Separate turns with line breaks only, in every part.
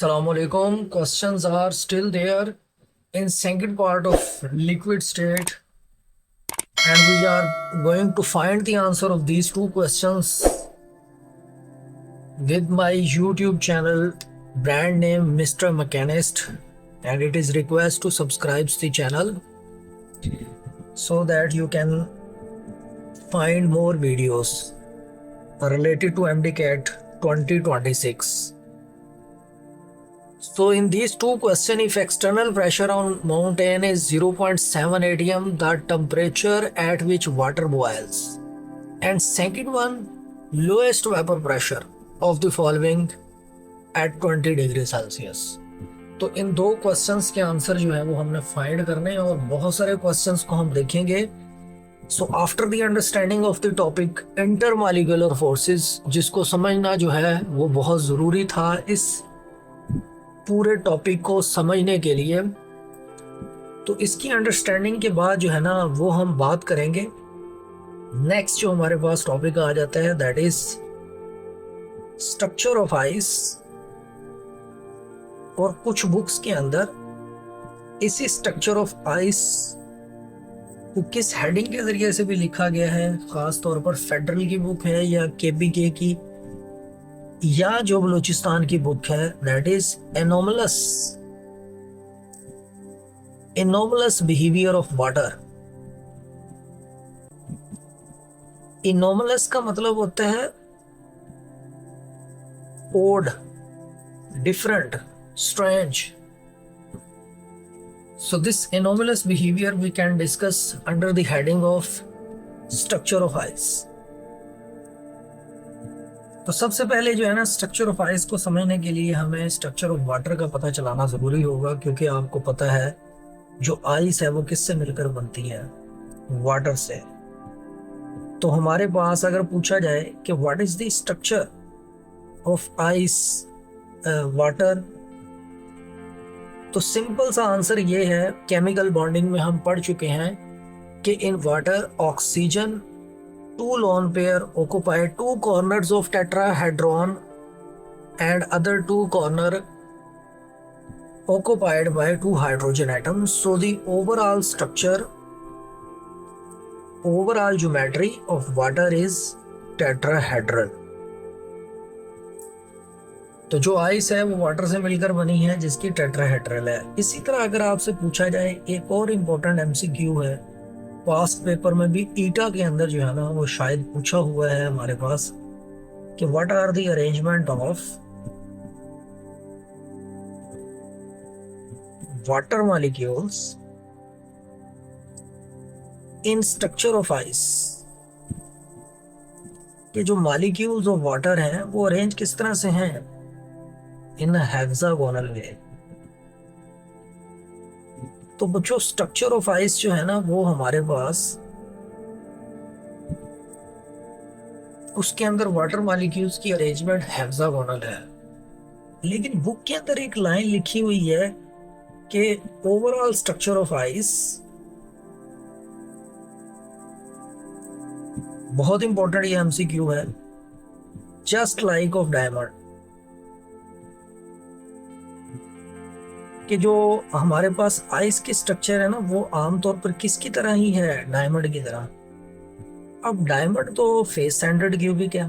Assalamualaikum. Questions are still there in second part of liquid state, and we are going to find the answer of these two questions with my YouTube channel brand name Mr. Mechanist, and it is request to subscribe the channel so that you can find more videos related to MDCAT 2026. So in these two questions, if external pressure on mountain is 0.7 atm, the temperature at which water boils. And second one, lowest vapor pressure of the following at 20 degree Celsius. तो इन दो questions के answer जो है वो हमने find करने हैं और बहुत सारे क्वेश्चंस को हम देखेंगे. So after the understanding of the topic intermolecular forces, जिसको समझना जो है वो बहुत ज़रूरी था इस पूरे टॉपिक को समझने के लिए. तो इसकी अंडरस्टैंडिंग के बाद जो है ना वो हम बात करेंगे. नेक्स्ट जो हमारे पास टॉपिक आ जाता है that is structure of ice. और कुछ बुक्स के अंदर इसी स्ट्रक्चर ऑफ आइस को किस हेडिंग के जरिए से भी लिखा गया है, खास तौर पर फेडरल की बुक है या केपीके की या जो बलूचिस्तान की बुक है that is anomalous behaviour of water. Anomalous का मतलब होता है odd, different, strange. So this anomalous behavior we can discuss under the heading of structure of ice. तो सबसे पहले जो है ना स्ट्रक्चर ऑफ आइस को समझने के लिए हमें स्ट्रक्चर ऑफ वाटर का पता चलाना जरूरी होगा, क्योंकि आपको पता है जो आइस है वो किससे मिलकर बनती है, वाटर से. तो हमारे पास अगर पूछा जाए कि what is the structure of ice water, तो सिंपल सा आंसर ये है, केमिकल बॉन्डिंग में हम पढ़ चुके हैं कि in water oxygen two lone pair occupy two corners of tetrahedron and other two corner occupied by two hydrogen atoms. So the overall structure, overall geometry of water is tetrahedral. तो जो ice है वो water से मिलकर बनी है जिसकी tetrahedral है. इसी तरह अगर आपसे पूछा जाए एक और इम्पोर्टेंट एमसीक्यू है, पास्ट पेपर में भी ईटा के अंदर जो है ना वो शायद पूछा हुआ है हमारे पास कि what are the arrangement of water molecules in structure of ice. कि जो मॉलिक्यूल्स ऑफ वाटर हैं वो अरेंज किस तरह से हैं, इन हेक्सागोनल वे. तो बच्चों स्ट्रक्चर ऑफ आइस जो है ना वो हमारे पास उसके अंदर वाटर मॉलिक्यूल्स की अरेंजमेंट हेक्सागोनल है. लेकिन बुक के अंदर एक लाइन लिखी हुई है कि ओवरऑल स्ट्रक्चर ऑफ आइस, बहुत इंपॉर्टेंट ये एमसीक्यू है, जस्ट लाइक ऑफ डायमंड. कि जो हमारे पास आइस की स्ट्रक्चर है ना वो आमतौर पर किसकी तरह ही है, डायमंड की तरह. अब डायमंड तो फेस सेंटर्ड क्यूबिक है.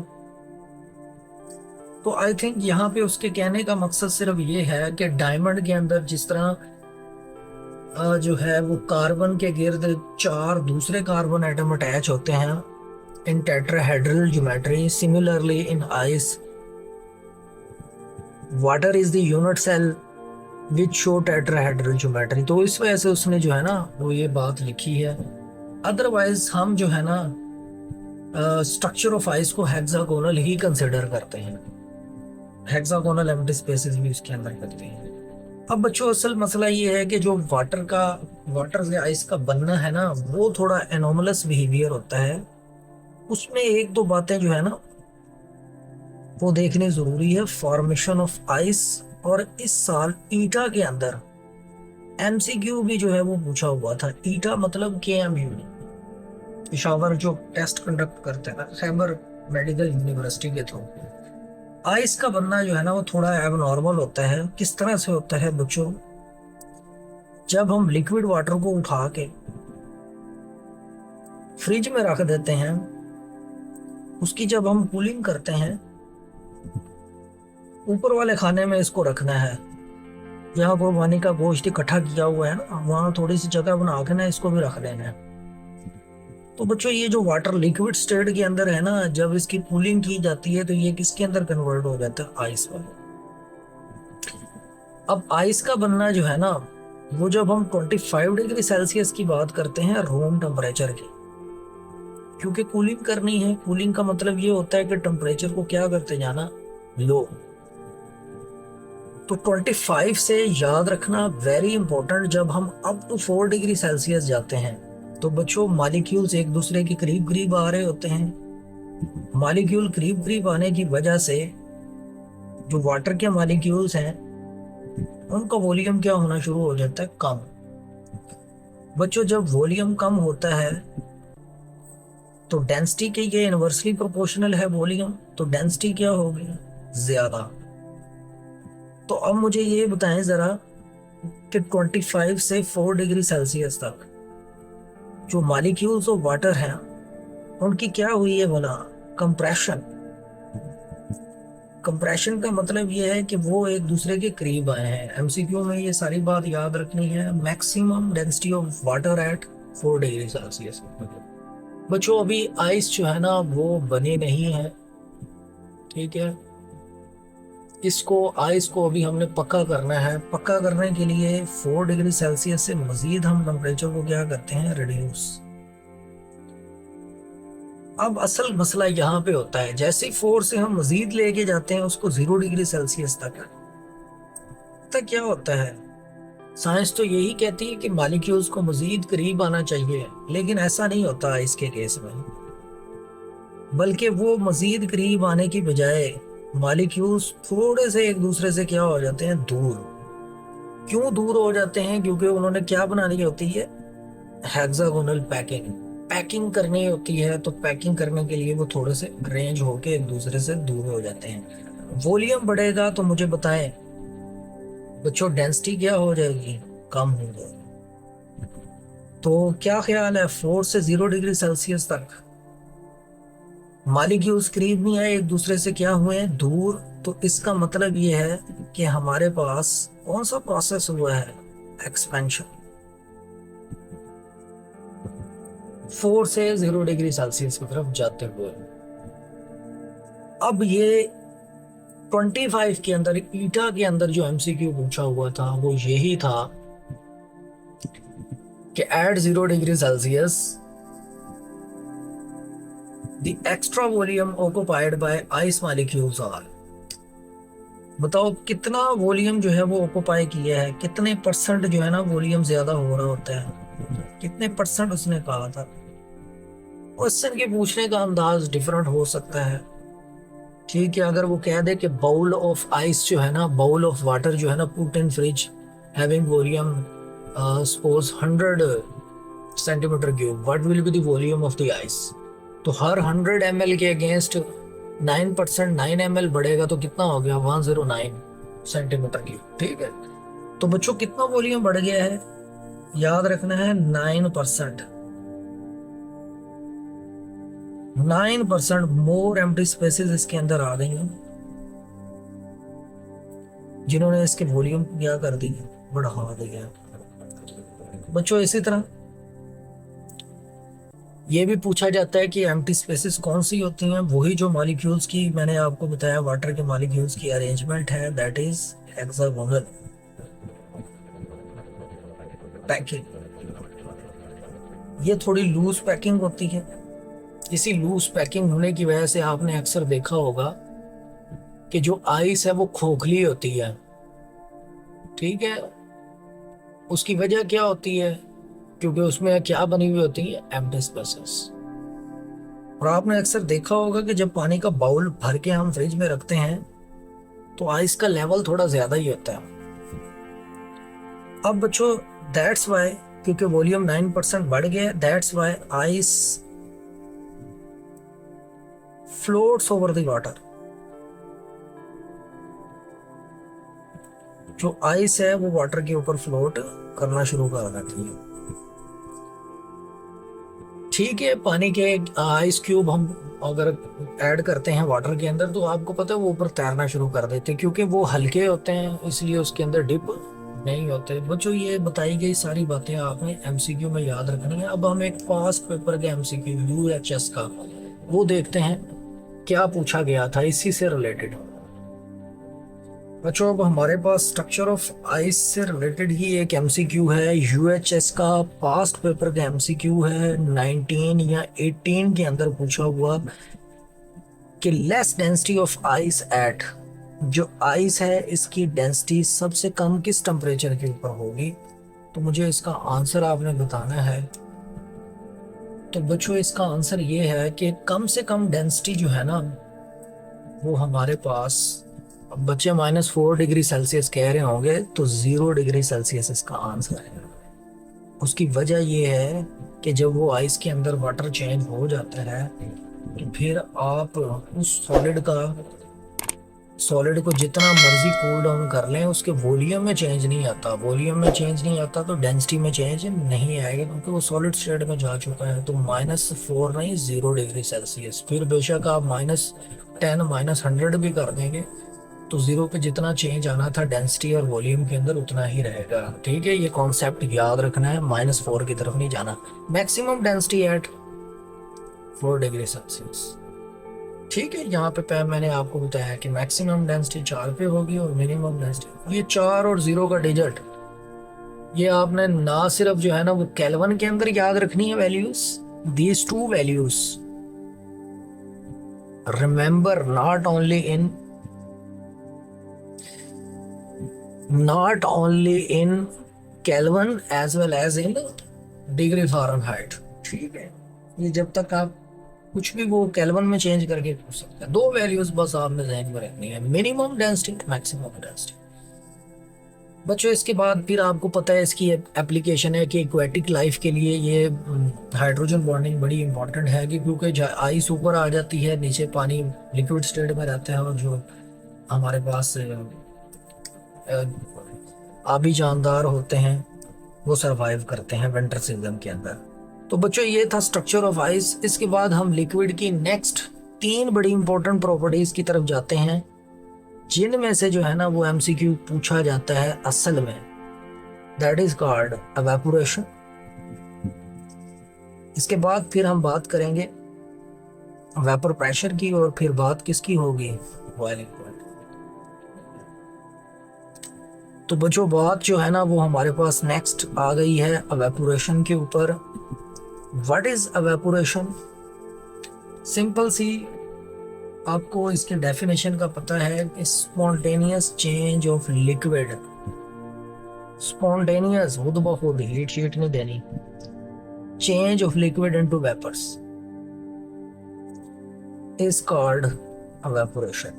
तो आई थिंक यहाँ पे उसके कहने का मकसद सिर्फ ये है कि डायमंड के अंदर जिस तरह जो है वो कार्बन के गिर्द चार दूसरे कार्बन एटम अटैच होते हैं in tetrahedral geometry, similarly in ice water is the unit cell which show tetrahedral geometry. तो इस वजह से उसने जो है ना वो ये बात लिखी है. अदरवाइज हम जो है ना स्ट्रक्चर ऑफ आइस को हेक्सागोनल ही कंसिडर करते हैं, हेक्सागोनल एम्प्टी स्पेसेस भी उसके अंदर करते हैं. अब बच्चों असल मसला ये है कि जो वाटर से आइस का बनना है ना वो थोड़ा एनोमलस बिहेवियर होता है. उसमें एक दो बातें जो है ना वो देखनी जरूरी है. फॉर्मेशन ऑफ आइस, और इस साल ईटा के अंदर एमसीक्यू भी जो है वो पूछा हुआ था. ईटा मतलब केएमयू, पेशावर जो टेस्ट कंडक्ट करते हैं ना खैबर मेडिकल यूनिवर्सिटी के थ्रू. आइस का बनना जो है ना वो थोड़ा एबनॉर्मल होता है। किस तरह से होता है बच्चों, जब हम लिक्विड वाटर को उठा के फ्रिज में रख देते हैं, उसकी जब हम कूलिंग करते हैं, ऊपर वाले खाने में इसको रखना है, जहाँ को पानी का गोश्त इकट्ठा किया हुआ है ना, वहाँ थोड़ी सी जगह बना के ना इसको भी रख देना है। तो बच्चों ये जो वाटर लिक्विड स्टेट के अंदर है ना, जब इसकी कूलिंग की जाती है तो ये किसके अंदर कन्वर्ट हो जाता है, आइस में। अब आइस का बनना जो है ना, वो जब हम 25 डिग्री सेल्सियस की बात करते हैं रूम टेम्परेचर की, क्योंकि कूलिंग करनी है। कूलिंग का मतलब ये होता है कि टेम्परेचर को क्या करते जाना, लो। तो 25 से याद रखना वेरी इंपॉर्टेंट, जब हम अप टू 4 डिग्री सेल्सियस जाते हैं तो बच्चों मॉलिक्यूल्स एक दूसरे के करीब करीब आ रहे होते हैं। मॉलिक्यूल करीब करीब आने की वजह से जो वाटर के मॉलिक्यूल्स हैं उनका वॉल्यूम क्या होना शुरू हो जाता है, कम। बच्चों जब वॉल्यूम कम होता है तो डेंसिटी के ये इनवर्सली प्रोपोर्शनल है वॉल्यूम, तो डेंसिटी क्या होगी, ज्यादा। तो अब मुझे ये बताएं जरा कि 25 से 4 डिग्री सेल्सियस तक जो मॉलिक्यूल्स ऑफ वाटर हैं उनकी क्या हुई है बना, कंप्रेशन। कंप्रेशन का मतलब ये है कि वो एक दूसरे के करीब आए हैं। एमसीक्यू में ये सारी बात याद रखनी है। Maximum density of water at 4 degree Celsius. बच्चों अभी आइस जो है ना वो बनी नहीं है, ठीक है। इसको आइस को अभी हमने पक्का करना है। पक्का करने के लिए 4 डिग्री सेल्सियस से मजीद हम टेम्परेचर को क्या करते हैं, रिड्यूस। अब असल मसला यहाँ पे होता है, जैसे 4 से हम मजीद लेके जाते हैं उसको 0 डिग्री सेल्सियस तक क्या होता है। साइंस तो यही कहती है कि मॉलिक्यूल्स को मजीद करीब आना चाहिए, लेकिन ऐसा नहीं होता इसके केस में, बल्कि वो मजीद करीब आने की बजाय मॉलिक्यूल्स थोड़े से एक दूसरे से क्या हो जाते हैं, दूर। क्यों दूर हो जाते हैं, क्योंकि उन्होंने क्या बनानी होती है, हेक्सागोनल पैकिंग। पैकिंग करनी होती है, तो पैकिंग करने के लिए वो थोड़े से अरेंज होके एक दूसरे से दूर हो जाते हैं। वॉल्यूम बढ़ेगा तो मुझे बताएं बच्चों डेंसिटी क्या हो जाएगी, कम हो जाएगी। तो क्या ख्याल है, 4 से 0 डिग्री सेल्सियस तक मॉलिक्यूल्स करीब नहीं आए, एक दूसरे से क्या हुए हैं, दूर। तो इसका मतलब ये है कि हमारे पास कौन सा प्रोसेस हुआ है, एक्सपेंशन। 4 से 0 डिग्री सेल्सियस की तरफ जाते हुए। अब ये 25 के अंदर, ईटा के अंदर जो एमसीक्यू पूछा हुआ था वो यही था कि at 0 degree Celsius the extra volume occupied by ice molecules are. बताओ कितना वॉल्यूम जो है वो ऑक्युपाई किया है, कितने परसेंट जो है ना वॉल्यूम ज्यादा हो रहा होता है, कितने परसेंट उसने कहा था। क्वेश्चन के पूछने का अंदाज डिफरेंट हो सकता है, ठीक है। अगर वो कह दे कि बाउल ऑफ आइस जो है ना, बाउल ऑफ वाटर जो है ना, put in fridge having volume suppose 100 centimetre cube, what will be the volume of the ice. तो हर 100 ml के अगेंस्ट 9%, 9 ml बढ़ेगा तो कितना हो गया, 109 सेंटीमीटर क्यूब, ठीक है। तो बच्चों कितना वॉल्यूम बढ़ गया है, याद रखना है 9%। 9% मोर एम्प्टी स्पेसेस इसके अंदर आ गई हैं, जिन्होंने इसके वॉल्यूम क्या कर दी, बढ़ा दिया। बच्चों इसी तरह ये भी पूछा जाता है कि एम्प्टी स्पेसेस कौन सी होती हैं, वही जो मॉलिक्यूल्स की मैंने आपको बताया वाटर के मॉलिक्यूल्स की अरेंजमेंट है, दैट इज हेक्सागोनल पैकिंग। ये थोड़ी लूज पैकिंग होती है। इसी लूज पैकिंग होने की वजह से आपने अक्सर देखा होगा कि जो आइस है वो खोखली होती है, ठीक है। उसकी वजह क्या होती है, क्योंकि उसमें क्या बनी हुई होती है, एम्प्टी स्पेसेस। और आपने अक्सर देखा होगा कि जब पानी का बाउल भर के हम फ्रिज में रखते हैं तो आइस का लेवल थोड़ा ज्यादा ही होता है। अब बच्चों दैट्स वाई, क्योंकि वॉल्यूम 9% बढ़ गया, that's why ice floats over the water. जो आइस है वो वाटर के ऊपर फ्लोट करना शुरू कर देती है। ठीक है, पानी के आइस क्यूब हम अगर ऐड करते हैं वाटर के अंदर तो आपको पता है वो ऊपर तैरना शुरू कर देते हैं, क्योंकि वो हल्के होते हैं इसलिए उसके अंदर डिप नहीं होते। बच्चों ये बताई गई सारी बातें आपने एमसीक्यू में याद रखनी है। अब हम एक पास्ट पेपर के एमसीक्यू यूएचएस का वो देखते हैं क्या पूछा गया था इसी से रिलेटेड। बच्चों अब हमारे पास स्ट्रक्चर ऑफ आइस से रिलेटेड ही एक एमसीक्यू है, यूएचएस का पास्ट पेपर का एमसीक्यू है 19 या 18 के अंदर पूछा हुआ कि less density of ice eight, जो आइस है इसकी डेंसिटी सबसे कम किस टेम्परेचर के ऊपर होगी। तो मुझे इसका आंसर आपने बताना है। तो बच्चों इसका आंसर ये है कि कम से कम डेंसिटी जो है ना वो हमारे पास, अब बच्चे -4 डिग्री सेल्सियस कह रहे होंगे तो 0 डिग्री सेल्सियस इसका आंसर है। उसकी वजह यह है कि जब वो आइस के अंदर वाटर चेंज हो जाता है तो फिर आप उस सॉलिड को जितना मर्जी कूल डाउन कर लें उसके वॉल्यूम में चेंज नहीं आता। वॉल्यूम में चेंज नहीं आता तो डेंसिटी में चेंज नहीं आएगा, क्योंकि वो सॉलिड स्टेट में जा चुका है। तो -4 नहीं 0 डिग्री सेल्सियस। फिर बेशक आप -10 -100 भी कर देंगे तो 0 पे जितना चेंज आना था डेंसिटी और वॉल्यूम के अंदर उतना ही रहेगा। ठीक है, ये कॉन्सेप्ट याद रखना है, -4 की तरफ नहीं जाना। Maximum density at 4 degree Celsius. ठीक है, यहाँ पे मैंने आपको बताया कि मैक्सिमम डेंसिटी 4 पे होगी और मिनिमम डेंसिटी, ये 4 और 0 का डिजिट ये आपने ना सिर्फ जो है ना वो केल्विन के अंदर याद रखनी है values, these two values remember not only in Kelvin as well as in degree Fahrenheit. ठीक है, ये जब तक आप कुछ भी वो केल्विन में चेंज करके पूछ सकते हैं। 2 वैल्यूज बस आपने ज़हन में रखनी है, मिनिमम डेंसिटी मैक्सिमम डेंसिटी। बच्चों इसके बाद फिर आपको पता है इसकी एप्लीकेशन है कि एक्वेटिक लाइफ के लिए ये हाइड्रोजन बॉन्डिंग बड़ी इंपॉर्टेंट है कि क्योंकि आइस ऊपर आ जाती है, नीचे पानी लिक्विड स्टेट में रहता है और जो हमारे पास आबी जानदार होते हैं वो सरवाइव करते हैं विंटर सीजन के अंदर। तो बच्चों ये था स्ट्रक्चर ऑफ आइस। इसके बाद हम लिक्विड की नेक्स्ट 3 बड़ी इंपॉर्टेंट प्रॉपर्टीज की तरफ जाते हैं, जिनमें से जो है ना वो एमसीक्यू पूछा जाता है असल में, दैट इज कॉल्ड एवेपोरेशन। इसके बाद फिर हम बात करेंगे वेपर प्रेशर की और फिर बात किसकी होगी, बॉइलिंग पॉइंट। तो बच्चों बात जो है ना वो हमारे पास नेक्स्ट आ गई है एवेपोरेशन के ऊपर। What is evaporation? सिंपल सी आपको इसके डेफिनेशन का पता है, spontaneous change of liquid, spontaneous खुद ब खुद हीट शीट नहीं देनी, change of liquid into vapours is called evaporation.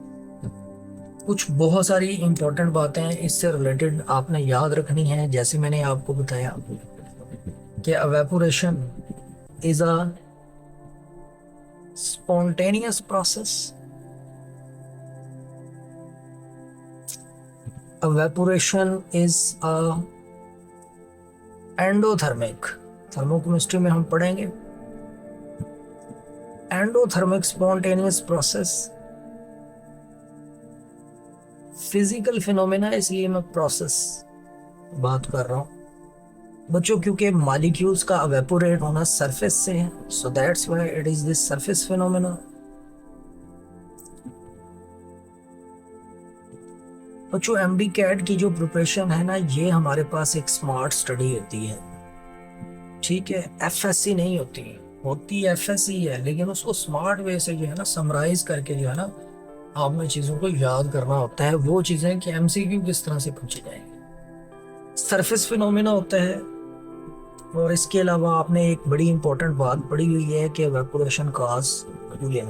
कुछ बहुत सारी इंपॉर्टेंट बातें इससे रिलेटेड आपने याद रखनी है। जैसे मैंने आपको बताया कि evaporation is a spontaneous process, evaporation is a endothermic, thermochemistry में हम पढ़ेंगे, endothermic spontaneous process, physical phenomena, इसलिए मैं प्रोसेस बात कर रहा हूं बच्चों, क्योंकि मॉलिक्यूल्स का एवेपोरेट होना सरफेस से है, so that's why it is this surface phenomena. बच्चों एमडी कैट की जो प्रिपरेशन है ना ये हमारे पास एक स्मार्ट स्टडी होती है। ठीक है, एफएससी नहीं होती एफएससी है, लेकिन उसको स्मार्ट वे से जो है ना समराइज करके जो है ना आपने चीज़ों को याद करना होता है। वो चीज़ें कि एमसीक्यू किस तरह से पूछी जाएंगी। सरफेस फिनोमेना होता है, और इसके अलावा आपने एक बड़ी इंपॉर्टेंट बात पढ़ी हुई है कि एवेपोरेशन कॉज कूलिंग।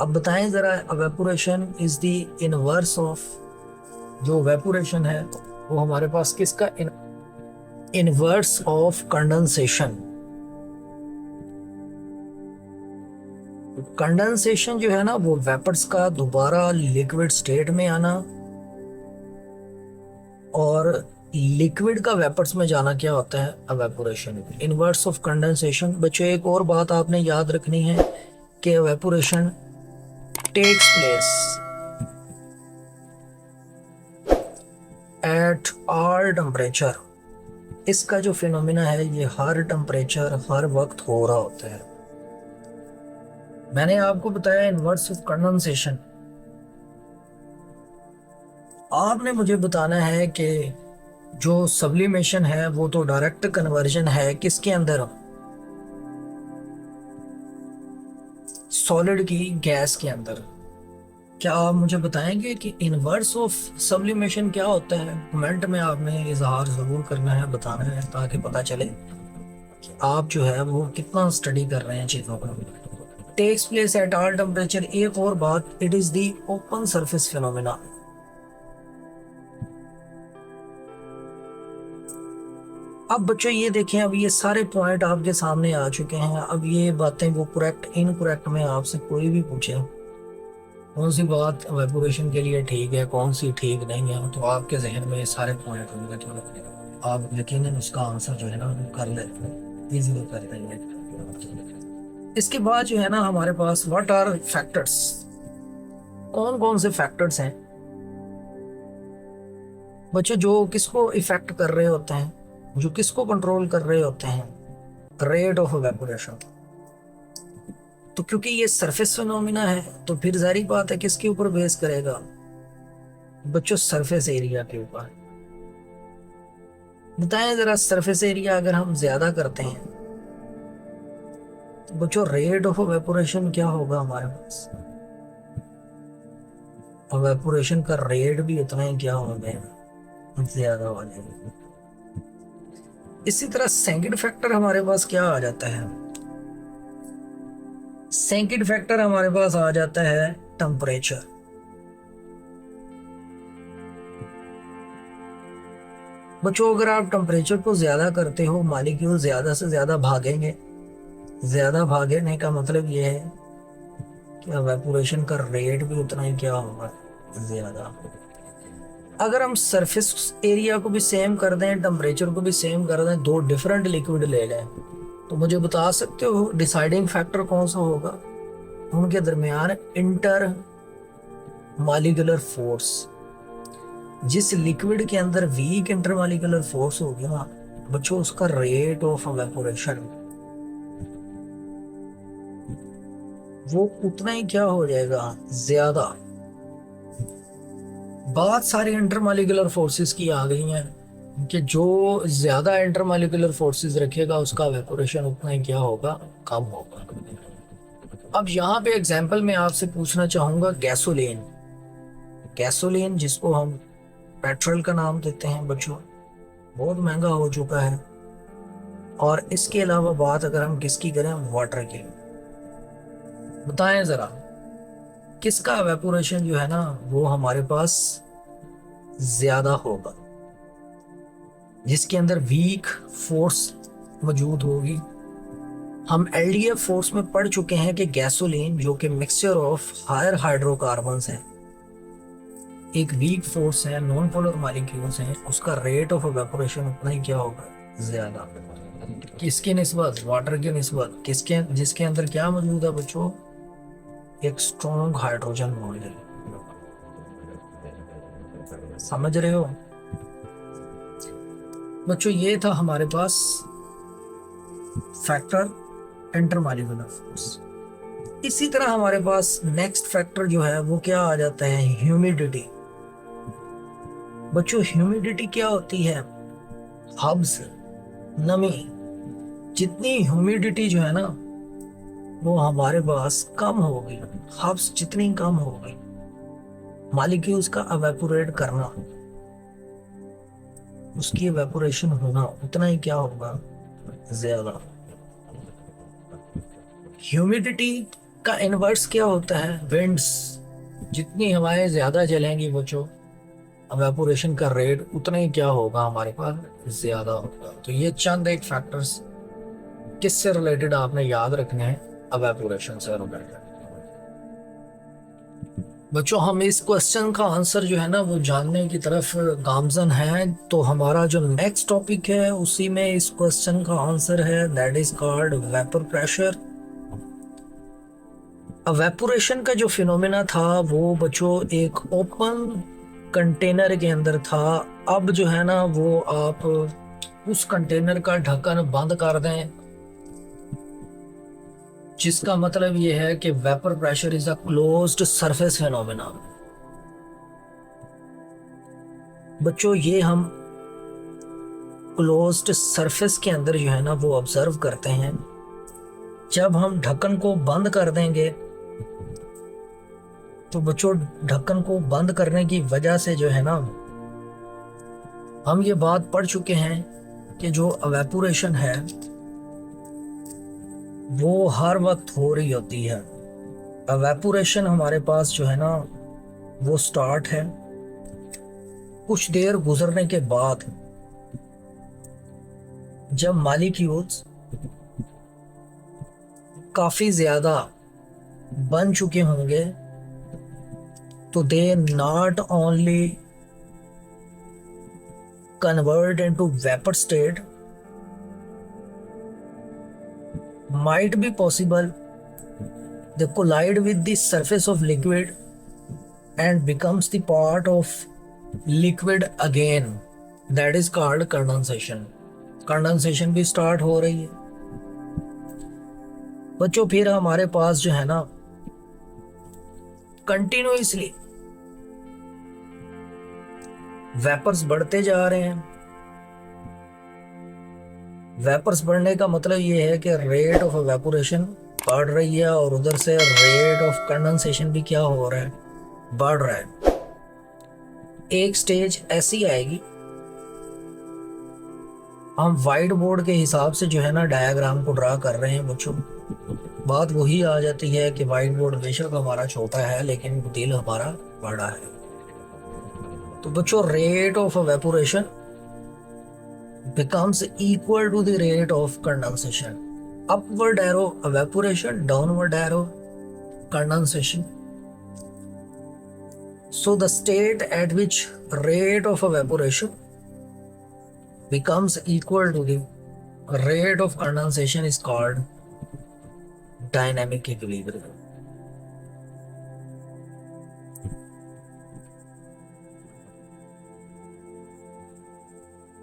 अब बताएं ज़रा, evaporation is the inverse of, जो एवेपोरेशन है वो हमारे पास किसका इनवर्स ऑफ कंडेंसेशन। कंडेंसेशन जो है ना वो वेपर्स का दोबारा लिक्विड स्टेट में आना, और लिक्विड का वेपर्स में जाना क्या होता है, एवेपोरेशन। Inverse of condensation. बच्चों एक और बात आपने याद रखनी है कि evaporation takes place at all temperature. इसका जो फिनोमिना है ये हर टेम्परेचर हर वक्त हो रहा होता है। मैंने आपको बताया इनवर्स ऑफ कंडेंसेशन। आपने मुझे बताना है कि जो सब्लिमेशन है वो तो डायरेक्ट कन्वर्जन है किसके अंदर, सॉलिड की गैस के अंदर। क्या आप मुझे बताएंगे कि इनवर्स ऑफ सब्लिमेशन क्या होता है? कमेंट में आपने इजहार जरूर करना है, बताना है, ताकि पता चले कि आप जो है वो कितना स्टडी कर रहे हैं चीज़ों को। Takes place at all temperature. एक और बात, it is the open surface phenomena. अब बच्चों ये देखें, अब ये सारे पॉइंट आपके सामने आ चुके हैं। अब ये बातें वो करेक्ट इनकरेक्ट में आपसे कोई भी पूछे कौन सी बात एवेपोरेशन के लिए ठीक है, कौन सी ठीक नहीं है, तो आपके जहन में ये सारे पॉइंट होंगे, तो आप यकीनन उसका आंसर जो है ना वो कर लेते, इजीली कर देंगे। इसके बाद जो है ना हमारे पास व्हाट आर फैक्टर्स, कौन कौन से फैक्टर्स हैं बच्चों जो किसको इफेक्ट कर रहे होते हैं, जो किसको कंट्रोल कर रहे होते हैं, रेट ऑफ एवेपोरेशन। तो क्योंकि ये सरफेस फिनोमिना है तो फिर जारी बात है किसके ऊपर बेस करेगा बच्चों, सरफेस एरिया के ऊपर। बताएं जरा, सरफेस एरिया अगर हम ज्यादा करते हैं तो बच्चों रेट ऑफ एवेपोरेशन क्या होगा हमारे पास, एवेपोरेशन का रेट भी उतना ही क्या हो गया, ज्यादा हो जाएगा। इसी तरह सेकंड फैक्टर हमारे पास क्या आ जाता है, सेकंड फैक्टर हमारे पास आ जाता है टेम्परेचर। बच्चों अगर आप टेम्परेचर को ज्यादा करते हो, मॉलिक्यूल ज्यादा से ज्यादा भागेंगे। ज्यादा भागने का मतलब ये है कि एवेपोरेशन का रेट भी उतना ही क्या होगा, ज्यादा। अगर हम सरफेस एरिया को भी सेम कर दें, टेम्परेचर को भी सेम कर दें, दो डिफरेंट लिक्विड ले लें, तो मुझे बता सकते हो डिसाइडिंग फैक्टर कौन सा होगा उनके दरमियान? Inter molecular force. जिस लिक्विड के अंदर वीक इंटर मॉलिक्यूलर फोर्स होगी ना बच्चों, उसका रेट ऑफ एवेपोरेशन वो उतना ही क्या हो जाएगा, ज्यादा। बहुत सारी इंटरमॉलिक्यूलर फोर्सेस की आ गई हैं कि जो ज्यादा इंटरमॉलिक्यूलर फोर्सेस रखेगा उसका एवेपोरेशन उतना ही क्या होगा, कम होगा। अब यहाँ पे एग्जांपल में आपसे पूछना चाहूंगा गैसोलीन। गैसोलीन जिसको हम पेट्रोल का नाम देते हैं बच्चों, बहुत महंगा हो चुका है। और इसके अलावा बात अगर हम किसकी करें, वाटर की, बताएं जरा किसका एवेपोरेशन जो है ना वो हमारे पास ज्यादा होगा, जिसके अंदर वीक फोर्स मौजूद होगी। हम एलडीएफ फोर्स में पढ़ चुके हैं कि गैसोलीन जो कि मिक्सचर ऑफ हायर हाइड्रोकार्बन्स है, एक वीक फोर्स है, नॉन पोलर मॉलिक्यूल्स हैं, उसका रेट ऑफ एवेपोरेशन उतना ही क्या होगा, ज्यादा। किसकी निस्बत, वाटर की निस्बत, किसके, जिसके अंदर क्या मौजूद है बच्चों, एक स्ट्रॉन्ग हाइड्रोजन मॉलिक्यूल। समझ रहे हो बच्चों? ये था हमारे पास फैक्टर इंटरमॉलिक्यूलर फोर्स। इसी तरह हमारे पास नेक्स्ट फैक्टर जो है वो क्या आ जाता है, ह्यूमिडिटी। बच्चों ह्यूमिडिटी क्या होती है, हब्स, नमी। जितनी ह्यूमिडिटी जो है ना वो हमारे पास कम होगी, हब्स जितनी कम होगी, मॉलिक्यूल्स का एवेपोरेट करना, उसकी एवेपोरेशन होना उतना ही क्या होगा, ज्यादा। ह्यूमिडिटी का इनवर्स क्या होता है, विंड्स। जितनी हवाएं ज्यादा चलेंगी बच्चों, एवेपोरेशन का रेट उतना ही क्या होगा हमारे पास, ज्यादा होगा। तो ये चंद एक फैक्टर्स किससे रिलेटेड आपने याद रखने हैं, एवेपोरेशन से रिलेटेड। बच्चों हम इस क्वेश्चन का आंसर जो है ना वो जानने की तरफ गामजन है, तो हमारा जो नेक्स्ट टॉपिक है उसी में इस क्वेश्चन का आंसर है, that is called vapour pressure. Evaporation का जो फिनोमेना था वो बच्चों एक ओपन कंटेनर के अंदर था। अब जो है ना वो आप उस कंटेनर का ढक्कन बंद कर दें, जिसका मतलब ये है कि vapour pressure is a closed surface phenomena. बच्चों ये हम क्लोज्ड सरफेस के अंदर जो है ना वो ऑब्जर्व करते हैं। जब हम ढक्कन को बंद कर देंगे तो बच्चों ढक्कन को बंद करने की वजह से जो है ना हम ये बात पढ़ चुके हैं कि जो एवेपोरेशन है वो हर वक्त हो रही होती है। एवेपोरेशन हमारे पास जो है ना वो स्टार्ट है कुछ देर गुजरने के बाद, जब मॉलिक्यूल्स काफी ज्यादा बन चुके होंगे तो they not only convert into vapour state, might be possible they collide with the surface of liquid and becomes the part of liquid again, that is called condensation। Condensation भी स्टार्ट हो रही है बच्चों। फिर हमारे पास जो है ना कंटिन्यूसली वेपर्स बढ़ते जा रहे हैं। वेपर्स बढ़ने का मतलब ये है कि रेट ऑफ एवेपोरेशन बढ़ रही है और उधर से रेट ऑफ कंडेंसेशन भी क्या हो रहा है, बढ़ रहा है। एक स्टेज ऐसी आएगी, हम वाइट बोर्ड के हिसाब से जो है ना डायग्राम को ड्रा कर रहे हैं बच्चों। बात वही आ जाती है कि वाइट बोर्ड बेशक हमारा छोटा है लेकिन दिल हमारा बड़ा है। तो बच्चों rate of evaporation becomes equal to the rate of condensation. Upward arrow evaporation, downward arrow condensation. So the state at which rate of evaporation becomes equal to the rate of condensation is called dynamic equilibrium।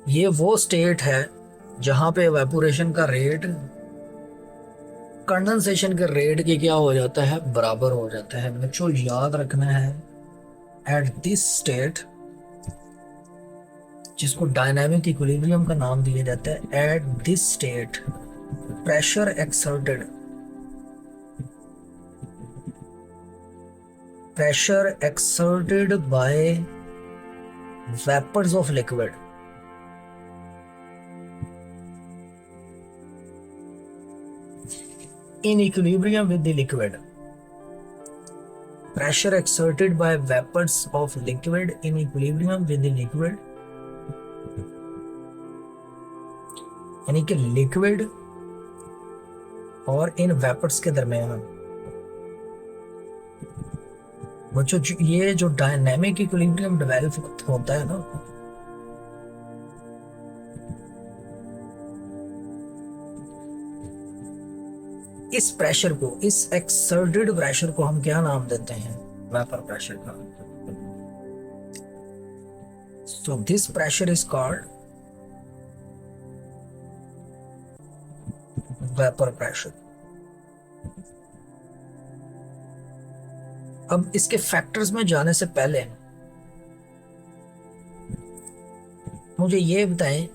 ये वो state है जहां पे evaporation का rate condensation के rate के क्या हो जाता है, बराबर हो जाता है। बच्चों याद रखना है एट दिस स्टेट, जिसको डायनामिक इक्विलिब्रियम का नाम दिया जाता है, at this state pressure exerted by vapours of liquid in equilibrium with the liquid। Pressure exerted by vapors of liquid in equilibrium with the liquid, यानी कि लिक्विड और इन vapours के दरमियान बच्चों ये जो डायनामिक इक्विलिब्रियम डेवलप होता है ना, इस प्रेशर को, इस एक्सर्टेड प्रेशर को हम क्या नाम देते हैं, वेपर प्रेशर का। So this pressure is called vapour pressure. अब इसके फैक्टर्स में जाने से पहले मुझे ये बताएं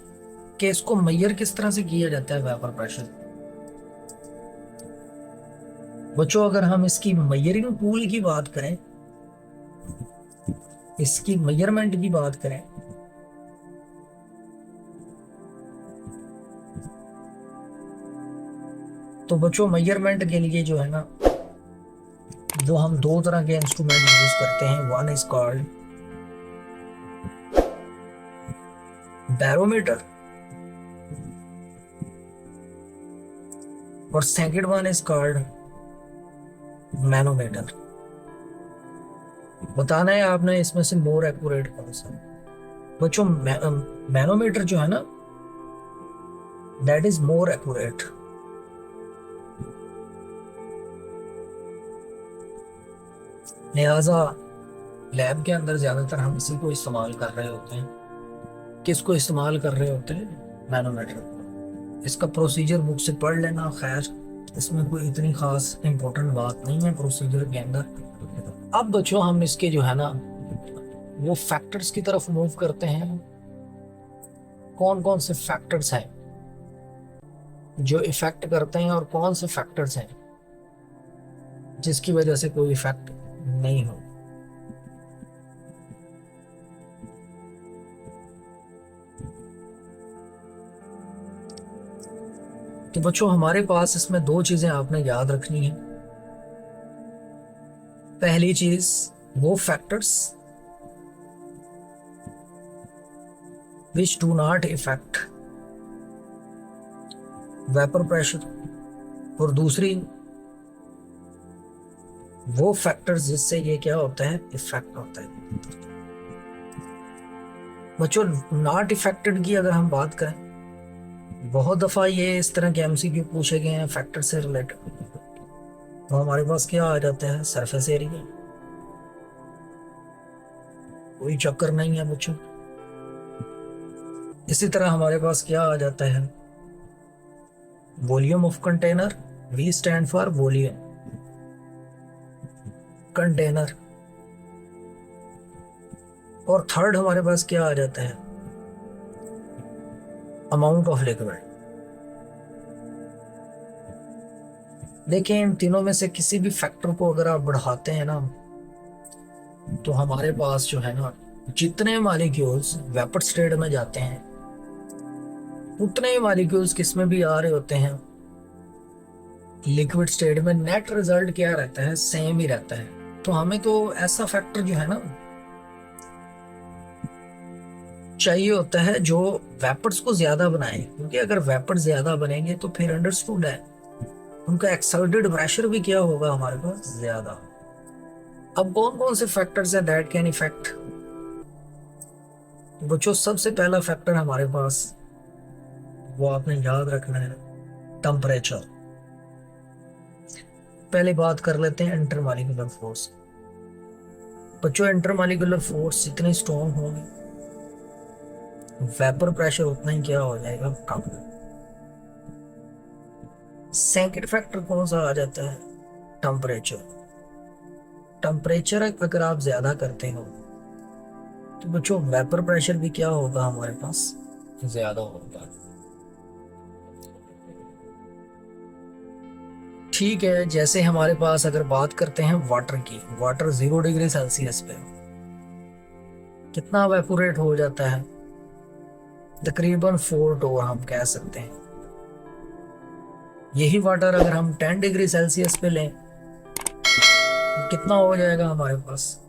कि इसको मेजर किस तरह से किया जाता है वेपर प्रेशर। बच्चों अगर हम इसकी मेजरिंग टूल की बात करें, इसकी मेजरमेंट की बात करें, तो बच्चों मेजरमेंट के लिए जो है ना वो हम दो तरह के इंस्ट्रूमेंट यूज करते हैं। वन इज कॉल्ड बैरोमीटर और second one is called manometer. बताना है आपने इसमें से मोर एक्यूरेट कौन सा। बच्चों मैनोमीटर जो है ना, दैट इज मोर एक्यूरेट। लिहाजा लैब के अंदर ज्यादातर हम इसी को इस्तेमाल कर रहे होते हैं। किसको इस्तेमाल कर रहे होते हैं? मैनोमीटर। इसका प्रोसीजर बुक से पढ़ लेना। खैर, इसमें कोई इतनी खास इंपॉर्टेंट बात नहीं है प्रोसीजर के अंदर। अब बच्चों हम इसके जो है ना वो फैक्टर्स की तरफ मूव करते हैं। कौन कौन से फैक्टर्स हैं जो इफेक्ट करते हैं और कौन से फैक्टर्स हैं जिसकी वजह से कोई इफेक्ट नहीं हो। तो बच्चों हमारे पास इसमें दो चीजें आपने याद रखनी है। पहली चीज, वो factors which do not affect vapour pressure, और दूसरी वो फैक्टर्स जिससे ये क्या होता है, इफेक्ट होता है। बच्चों नॉट इफेक्टेड की अगर हम बात करें, बहुत दफा ये इस तरह के एमसीक्यू पूछे गए हैं फैक्टर से रिलेटेड, तो हमारे पास क्या आ जाता है, सरफेस एरिया। कोई चक्कर नहीं है बच्चों। इसी तरह हमारे पास क्या आ जाता है, volume of container. We stand for volume container. और थर्ड हमारे पास क्या आ जाता है, अमाउंट ऑफ लिक्विड। देखिए इन तीनों में से किसी भी फैक्टर को अगर आप बढ़ाते हैं ना, तो हमारे पास जो है ना जितने मॉलिक्यूल्स वेपर स्टेट में जाते हैं उतने ही मॉलिक्यूल्स किस में भी आ रहे होते हैं, लिक्विड स्टेट में। नेट रिजल्ट क्या रहता है, सेम ही रहता है। तो हमें तो ऐसा फैक्टर जो है ना चाहिए होता है जो वेपर्स को ज्यादा बनाए, क्योंकि अगर वेपर ज्यादा बनेंगे तो फिर अंडरस्टूड है उनका एक्सर्टेड प्रेशर भी क्या होगा हमारे पास, ज्यादा। अब कौन कौन से फैक्टर्स हैं दैट कैन इफेक्ट। बच्चों सबसे पहला फैक्टर हमारे पास वो आपने याद रखना है, टेम्परेचर। पहले बात कर लेते हैं इंटरमॉलिक्यूलर फोर्स। बच्चों इंटरमॉलिक्यूलर फोर्स जितनी स्ट्रॉन्ग होगी वेपर प्रेशर उतना ही क्या हो जाएगा, कम। सेकंड फैक्टर कौन सा आ जाता है, टेम्परेचर। टेम्परेचर अगर आप ज्यादा करते हो तो बच्चों वेपर प्रेशर भी क्या होगा हमारे पास, ज्यादा होगा। ठीक है, जैसे हमारे पास अगर बात करते हैं वाटर की, वाटर 0 डिग्री सेल्सियस पे कितना वेपोरेट हो जाता है, तकरीबन 4 टोर हम कह सकते हैं। यही वाटर अगर हम 10 डिग्री सेल्सियस पे लें तो कितना हो जाएगा हमारे पास,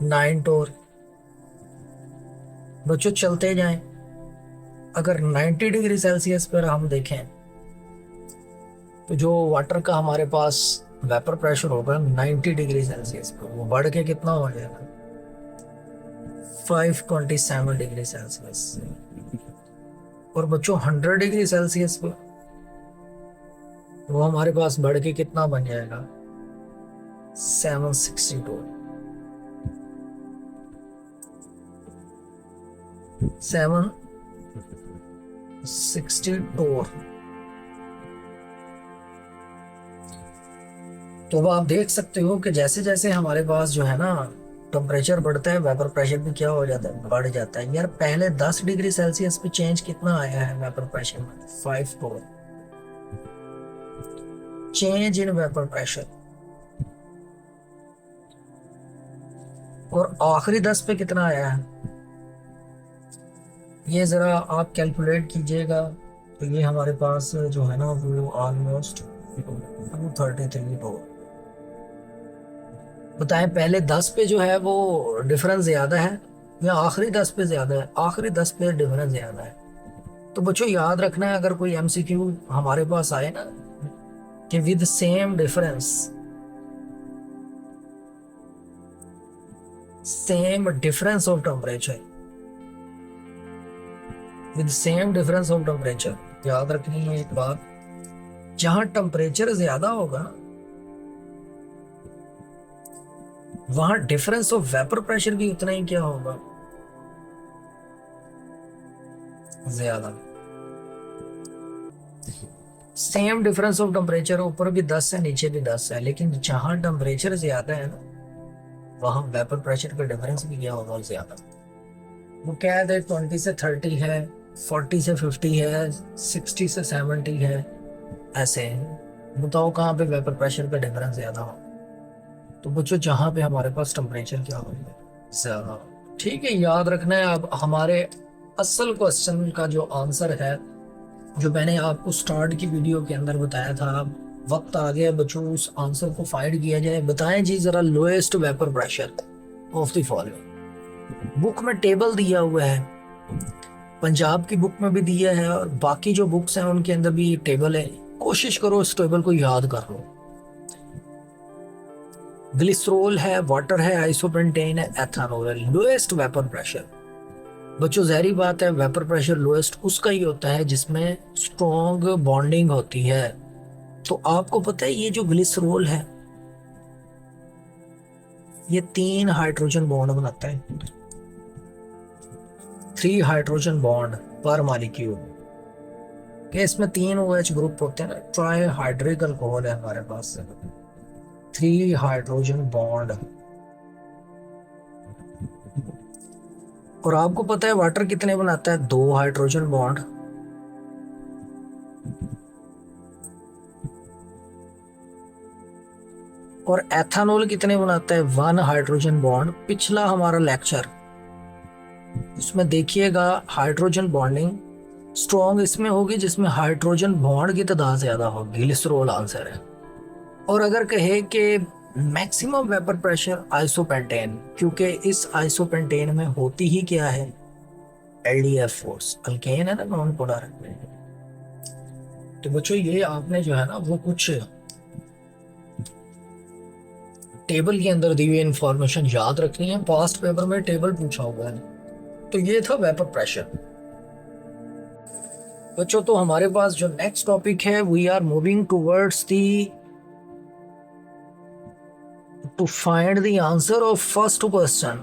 9 टोर। बच्चों चलते जाएं, अगर 90 डिग्री सेल्सियस पर हम देखें तो जो वाटर का हमारे पास वेपर प्रेशर होगा 90 डिग्री सेल्सियस पर, वो बढ़ के कितना हो जाएगा, 527 डिग्री सेल्सियस। और बच्चों 100 डिग्री सेल्सियस पर वो हमारे पास बढ़ के कितना बन जाएगा, 762। 762। तो अब आप देख सकते हो कि जैसे जैसे हमारे पास जो है ना टेम्परेचर बढ़ता है वेपर प्रेशर भी क्या हो जाता है, बढ़ जाता है। यार पहले 10 डिग्री सेल्सियस पे चेंज कितना आया है वेपर प्रेशर में, 54 चेंज इन वेपर प्रेशर। और आखिरी 10 पे कितना आया है, ये जरा आप कैलकुलेट कीजिएगा। तो ये हमारे पास जो है ना वो ऑलमोस्ट 233 हो। बताएं पहले 10 पे जो है वो डिफरेंस ज्यादा है या आखिरी 10 पे ज्यादा है, आखिरी 10 पे डिफरेंस ज्यादा है। तो बच्चों याद रखना है, अगर कोई एमसीक्यू हमारे पास आए ना कि with same difference same difference of temperature, with same difference of temperature, याद रखनी है एक बात, जहां टेम्परेचर ज्यादा होगा वहां डिफरेंस ऑफ वेपर प्रेशर भी उतना ही क्या होगा, ज्यादा। सेम डिफरेंस ऑफ टेम्परेचर, ऊपर भी 10 है नीचे भी 10 है, लेकिन जहां टेम्परेचर ज्यादा है ना वहां वेपर प्रेशर का डिफरेंस भी क्या होगा, ज्यादा। वो क्या है, 20 से 30 है, 40 से 50 है, 60 से 70 है, ऐसे है। बताओ कहाँ पे वेपर प्रेशर का डिफरेंस ज्यादा हो। तो बच्चों जहाँ पे हमारे पास टेम्परेचर क्या होगा, ज्यादा। ठीक है, याद रखना है। अब हमारे असल क्वेश्चन का जो आंसर है, जो मैंने आपको स्टार्ट की वीडियो के अंदर बताया था, वक्त आ गया बच्चों उस आंसर को फाइंड किया जाए। बताएं जी जरा, lowest vapour pressure of the following. Book में टेबल दिया हुआ है, पंजाब की बुक में भी दिया है और बाकी जो बुक्स हैं उनके अंदर भी टेबल है। कोशिश करो इस टेबल को याद कर लो। ग्लिसरॉल है, वाटर है, आइसोपेंटेन है, एथेनॉल है। लोएस्ट वेपर प्रेशर बच्चों, जहरी बात है, वेपर प्रेशर लोएस्ट उसका ही होता है जिसमें स्ट्रॉन्ग बॉन्डिंग होती है। तो आपको पता है ये जो ग्लिसरॉल है ये 3 हाइड्रोजन बॉन्ड बनाता है, 3 हाइड्रोजन बॉन्ड पर मॉलिक्यूल के। इसमें 3 OH ग्रुप होते हैं ना, ट्राई हाइड्रिक अल्कोहल है हमारे पास, 3 हाइड्रोजन बॉन्ड। और आपको पता है वाटर कितने बनाता है, 2 हाइड्रोजन बॉन्ड। और एथेनॉल कितने बनाता है, 1 हाइड्रोजन बॉन्ड। पिछला हमारा लेक्चर उसमें देखिएगा, हाइड्रोजन बॉन्डिंग स्ट्रॉन्ग इसमें होगी जिसमें हाइड्रोजन बॉन्ड की तादाद ज्यादा होगी, ग्लिसरॉल आंसर है। और अगर कहे कि मैक्सिमम वेपर प्रेशर आइसोपेंटेन, क्योंकि इस आइसोपेंटेन में होती ही क्या है, LDF फोर्स, अल्केन है ना, नॉन पोलर। तो बच्चों ये आपने जो है ना वो कुछ टेबल के अंदर दी हुई इंफॉर्मेशन याद रखनी है, पास्ट पेपर में टेबल पूछा हुआ है। तो ये था वेपर प्रेशर बच्चों। तो हमारे पास जो नेक्स्ट टॉपिक है, we are moving towards the to find the answer of first question,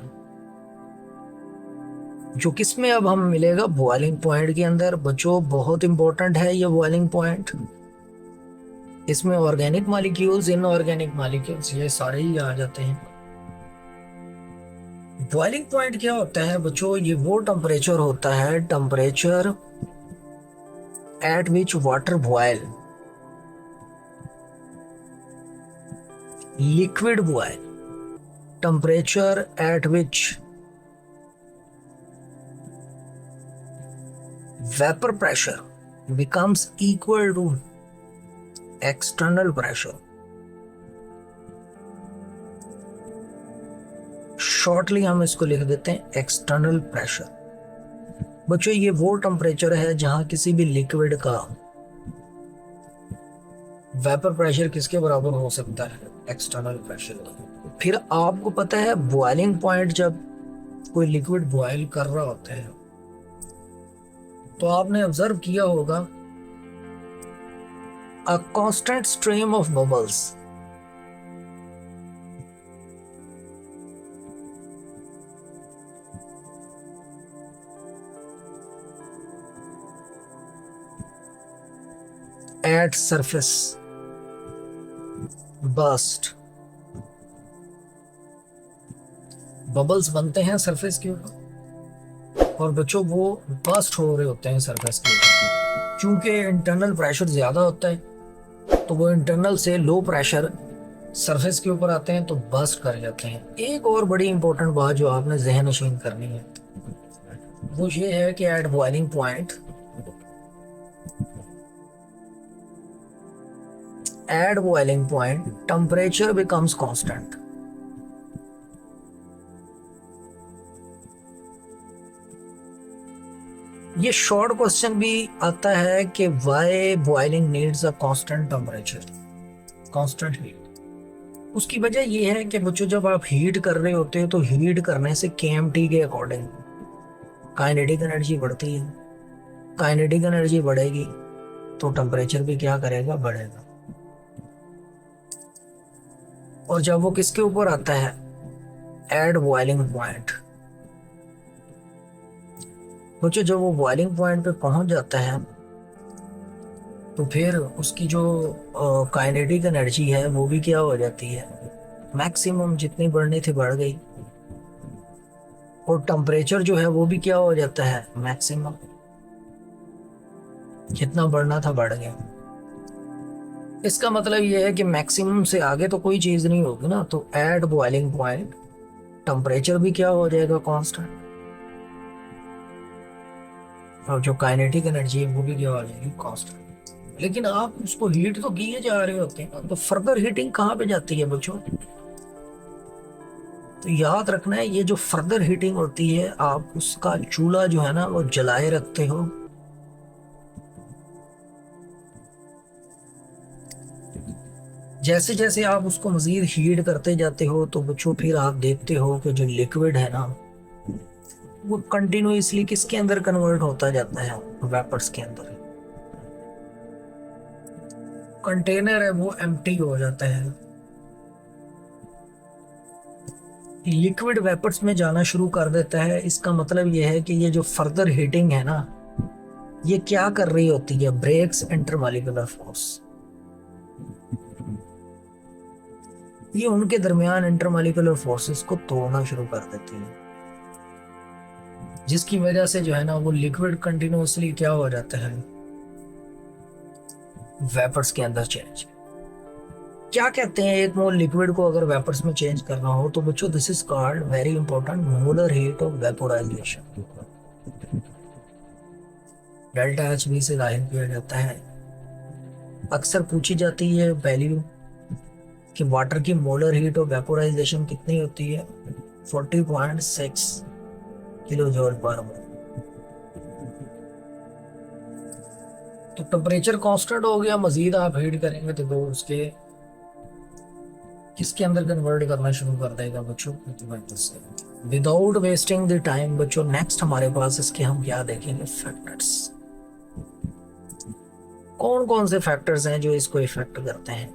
जो किसमें अब हम मिलेगा, बॉइलिंग पॉइंट के अंदर। बच्चों बहुत इंपॉर्टेंट है ये बॉइलिंग पॉइंट, इसमें ऑर्गेनिक मॉलिक्यूल्स, इनऑर्गेनिक मॉलिक्यूल्स ये सारे ही आ जाते हैं। बॉइलिंग पॉइंट क्या होता है बच्चों, ये वो टेम्परेचर होता है, temperature at which water boil, liquid boil, temperature at which vapour pressure becomes equal to external pressure। Shortly हम इसको लिख देते हैं एक्सटर्नल प्रेशर। बच्चों ये वो टेम्परेचर है जहां किसी भी लिक्विड का वेपर प्रेशर किसके बराबर हो सकता है, एक्सटर्नल प्रेशर। फिर आपको पता है बॉइलिंग पॉइंट, जब कोई लिक्विड बॉयल कर रहा होता है तो आपने ऑब्जर्व किया होगा a constant stream of bubbles, at surface burst. Bubbles बनते हैं सरफेस के ऊपर और बच्चों वो बर्स्ट हो रहे होते हैं सरफेस के ऊपर। क्योंकि इंटरनल प्रेशर ज्यादा होता है तो वो इंटरनल से लो प्रेशर सरफेस के ऊपर आते हैं तो बर्स्ट कर जाते हैं। एक और बड़ी इंपॉर्टेंट बात जो आपने ज़हन नशीन करनी है वो ये है कि at boiling point, at boiling point temperature becomes constant। ये शॉर्ट क्वेश्चन भी आता है कि why boiling needs a constant temperature, constant heat। उसकी वजह ये है कि बच्चों जब आप हीट कर रहे होते हो तो हीट करने से केएमटी के अकॉर्डिंग काइनेटिक एनर्जी बढ़ती है। काइनेटिक एनर्जी बढ़ेगी तो टेम्परेचर भी क्या करेगा, बढ़ेगा। और जब वो किसके ऊपर आता है, एट बॉइलिंग पॉइंट, बच्चों जब वो बॉइलिंग पॉइंट पे पहुंच जाता है तो फिर उसकी जो काइनेटिक एनर्जी है वो भी क्या हो जाती है, मैक्सिमम जितनी बढ़नी थी बढ़ गई। और टेम्परेचर जो है वो भी क्या हो जाता है, मैक्सिमम जितना बढ़ना था बढ़ गया। इसका मतलब ये है कि मैक्सिमम से आगे तो कोई चीज नहीं होगी ना, तो एट बॉइलिंग पॉइंट टेम्परेचर भी क्या हो जाएगा, कांस्टेंट। और जो काइनेटिक एनर्जी है वो भी क्या हो जाएगी, कांस्टेंट। लेकिन आप उसको हीट तो किए जा रहे होते हैं, तो फर्दर हीटिंग कहाँ पे जाती है बच्चों, तो याद रखना है ये जो फर्दर हीटिंग होती है आप उसका चूल्हा जो है ना वो जलाए रखते हो। जैसे जैसे आप उसको मजीद हीट करते जाते हो तो बच्चों फिर आप देखते हो कि जो लिक्विड है ना वो कंटिन्यूअसली किसके अंदर कन्वर्ट होता जाता है, वेपर्स के अंदर। कंटेनर है वो एम्प्टी हो जाता है, लिक्विड वेपर्स में जाना शुरू कर देता है। इसका मतलब ये है कि ये जो फर्दर हीटिंग है ना ये क्या कर रही होती है, ब्रेक्स इंटरमॉलिक्यूलर फोर्स। ये उनके दरमियान इंटरमॉलिक्यूलर फोर्सेस को तोड़ना शुरू कर देती है, जिसकी वजह से जो है ना वो लिक्विड कंटिन्यूअसली क्या हो जाता है, वेपर्स के अंदर चेंज। क्या कहते हैं, एक मोल लिक्विड को अगर वेपर्स में चेंज करना हो तो बच्चों this is called very important molar heat of vaporization. Delta H B से जाहिर किया जाता है। अक्सर पूछी जाती है वैल्यू कि वाटर की मोलर हीट ऑफ वेपोराइजेशन कितनी होती है, 40.6 किलो जूल पर मोल। तो टेम्परेचर कांस्टेंट हो गया, मजीद आप हीट करेंगे तो वो उसके किसके अंदर कन्वर्ट करना शुरू कर देगा बच्चों, से। विदाउट वेस्टिंग द टाइम बच्चों नेक्स्ट हमारे पास इसके हम क्या देखेंगे, फैक्टर्स। कौन कौन से फैक्टर्स हैं जो इसको इफेक्ट करते हैं।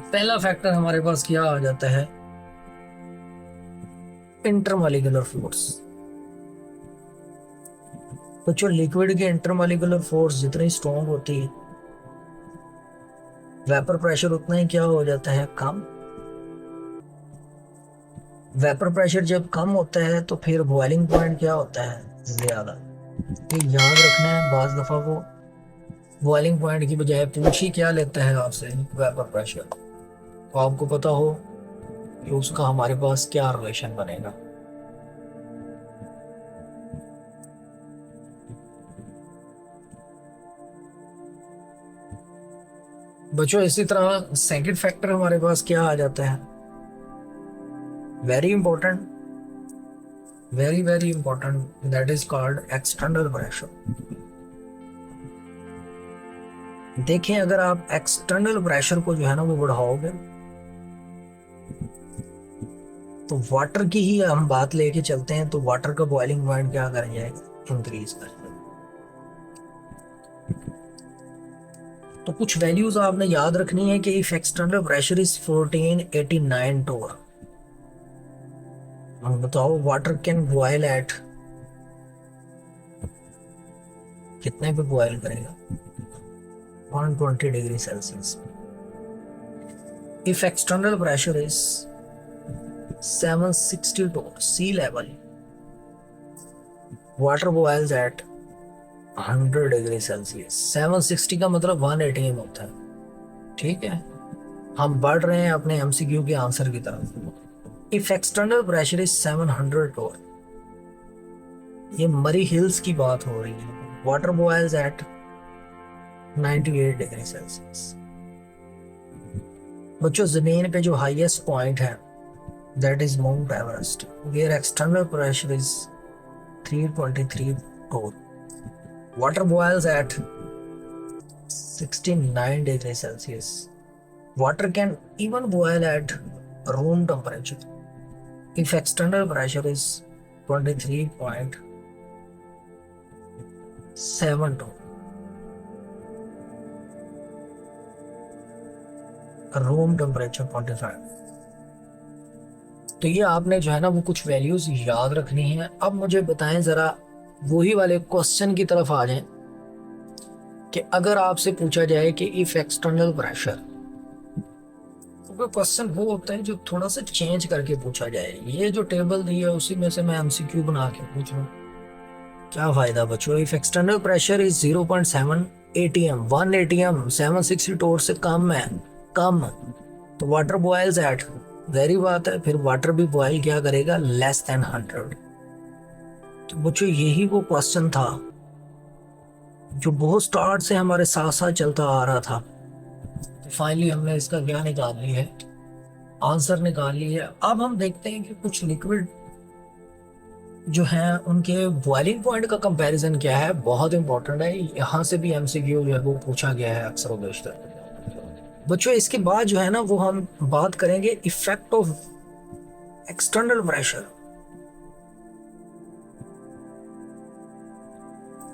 पहला फैक्टर हमारे पास क्या आ जाता है, इंटरमॉलिक्यूलर फोर्स। बच्चों लिक्विड के इंटरमॉलिक्यूलर फोर्स जितनी स्ट्रॉन्ग होती है वेपर प्रेशर उतना ही क्या हो जाता है, कम। वेपर प्रेशर जब कम होता है तो फिर बॉइलिंग पॉइंट क्या होता है, ज्यादा। तो याद रखना है, बाज दफा वो बॉइलिंग पॉइंट की बजाय पूछ ही क्या लेता है आपसे, वेपर प्रेशर। तो आपको पता हो कि उसका हमारे पास क्या रिलेशन बनेगा। बच्चों इसी तरह सेकंड फैक्टर हमारे पास क्या आ जाता है, very important, very very important, that is called external pressure. देखें अगर आप एक्सटर्नल प्रेशर को जो है ना वो बढ़ाओगे तो वाटर की ही हम बात लेके चलते हैं तो वाटर का बॉइलिंग पॉइंट क्या कर जाएगा, इंक्रीज कर जाएगा। तो कुछ वैल्यूज आपने याद रखनी है कि इफ एक्सटर्नल प्रेशर इज 1489 टोर, बताओ वाटर कैन बॉयल एट कितने पे बॉयल करेगा, 120 degree Celsius. If external pressure is 760 torr sea level, water boils at 100 degree Celsius. 760 का मतलब 180 होता है, ठीक है। हम बढ़ रहे हैं अपने एमसीक्यू के आंसर की तरफ। If external pressure is 700 torr, ये मरी हिल्स की बात हो रही है, water boils at 98 degree Celsius. बच्चों जमीन पे जो हाईएस्ट पॉइंट है that is Mount Everest, where external pressure is 323 torr, water boils at 69 degrees Celsius. water can even boil at room temperature if external pressure is 23.72, room temperature 25। तो ये आपने जो है ना वो कुछ वैल्यूज याद रखनी है। अब मुझे बताएं जरा, वही वाले क्वेश्चन की तरफ आ जाएं कि अगर आपसे पूछा जाए कि इफ एक्सटर्नल प्रेशर, तो क्वेश्चन वो होता है जो थोड़ा सा चेंज करके पूछा जाए। ये जो टेबल दी है उसी में से मैं एमसीक्यू बना के पूछ रहा हूँ, क्या फायदा बच्चों। If external pressure is 0.7 atm, 1 atm 760 टोर से कम है, कम, तो वाटर बॉयल्स एट, वेरी बात है, फिर वाटर भी बॉयल क्या करेगा, लेस देन 100। तो बच्चों यही वो क्वेश्चन था जो बहुत स्टार्ट से हमारे साथ साथ चलता आ रहा था। तो फाइनली हमने इसका क्या निकाल लिया है, आंसर निकाल लिया है। अब हम देखते हैं कि कुछ लिक्विड जो है उनके बॉइलिंग पॉइंट का कंपैरिजन क्या है, बहुत इंपॉर्टेंट है। यहाँ से भी एमसीक्यू जो है वो पूछा गया है अक्सर व बेशतर बच्चों। इसके बाद जो है ना वो हम बात करेंगे effect of external pressure.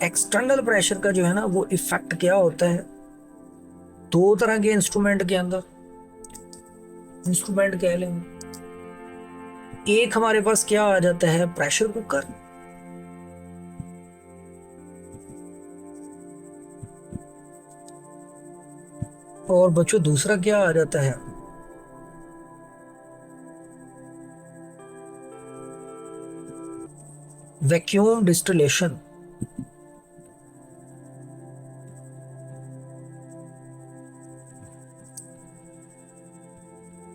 External pressure का जो है ना वो इफेक्ट क्या होता है, दो तरह के इंस्ट्रूमेंट के अंदर, इंस्ट्रूमेंट कह लें। एक हमारे पास क्या आ जाता है, प्रेशर कुकर, और बच्चों दूसरा क्या आ जाता है, वैक्यूम डिस्टिलेशन।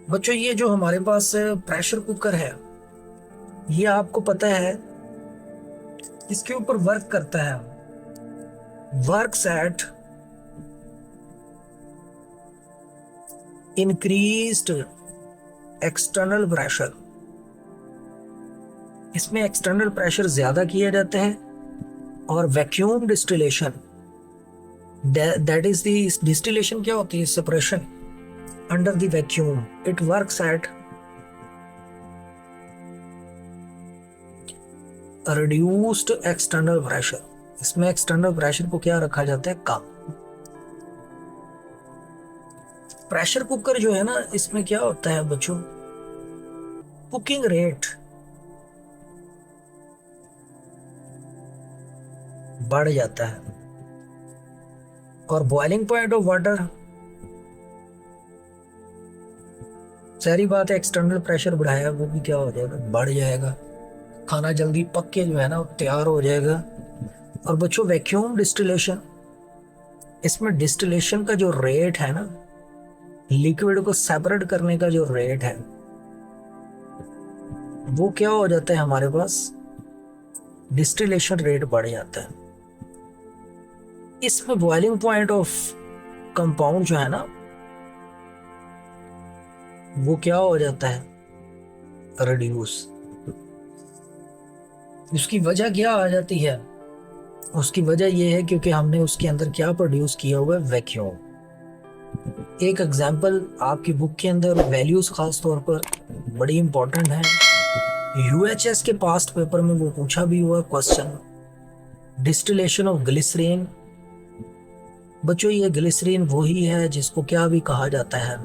बच्चों ये जो हमारे पास प्रेशर कुकर है, ये आपको पता है इसके ऊपर वर्क करता है, works at increased external pressure. इसमें एक्सटर्नल प्रेशर ज्यादा किया जाता है, और vacuum distillation, that is the distillation क्या होती है, separation under the vacuum, it works at reduced external pressure. इसमें एक्सटर्नल प्रेशर को क्या रखा जाता है, कम। प्रेशर कुकर जो है ना, इसमें क्या होता है बच्चों, कुकिंग रेट बढ़ जाता है, और बॉइलिंग पॉइंट ऑफ वाटर, सारी बात है, एक्सटर्नल प्रेशर बढ़ाया वो भी क्या हो जाएगा, बढ़ जाएगा, खाना जल्दी पक के जो है ना तैयार हो जाएगा। और बच्चों वैक्यूम डिस्टिलेशन, इसमें डिस्टिलेशन का जो रेट है ना, लिक्विड को सेपरेट करने का जो रेट है, वो क्या हो जाता है हमारे पास, डिस्टिलेशन रेट बढ़ जाता है। इसमें बॉइलिंग पॉइंट ऑफ कंपाउंड जो है ना, वो क्या हो जाता है, रिड्यूस। उसकी वजह क्या आ जाती है, उसकी वजह यह है क्योंकि हमने उसके अंदर क्या प्रोड्यूस किया हुआ है, वैक्यूम। एक एग्जांपल आपकी बुक के अंदर वैल्यूज खास तौर पर बड़ी इंपॉर्टेंट है, यूएचएस के पास्ट पेपर में वो पूछा भी हुआ क्वेश्चन, डिस्टिलेशन ऑफ ग्लिसरीन। बच्चों ये ग्लिसरीन वही है जिसको क्या भी कहा जाता है,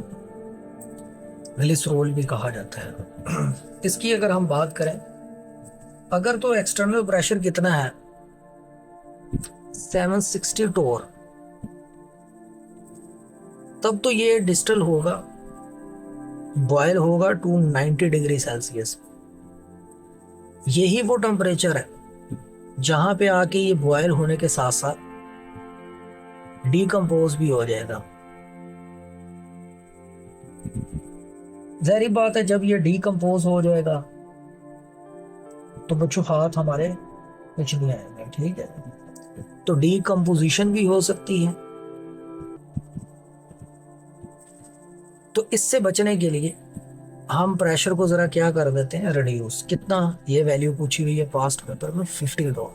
ग्लिसरोल भी कहा जाता है। इसकी अगर हम बात करें, अगर तो एक्सटर्नल प्रेशर कितना है, 760 टोर, तब तो ये डिस्टल होगा, बॉयल होगा 290 डिग्री सेल्सियस। यही वो टेम्परेचर है जहां पे आके ये बॉयल होने के साथ साथ डीकंपोज भी हो जाएगा। जाहिर बात है जब ये डीकंपोज हो जाएगा तो बच्चों हाथ हमारे कुछ नहीं आएंगे, ठीक है। तो डीकंपोजिशन भी हो सकती है। तो इससे बचने के लिए हम प्रेशर को जरा क्या कर देते हैं, रिड्यूस। कितना, ये वैल्यू पूछी हुई है पास्ट पेपर में, 50 डॉट।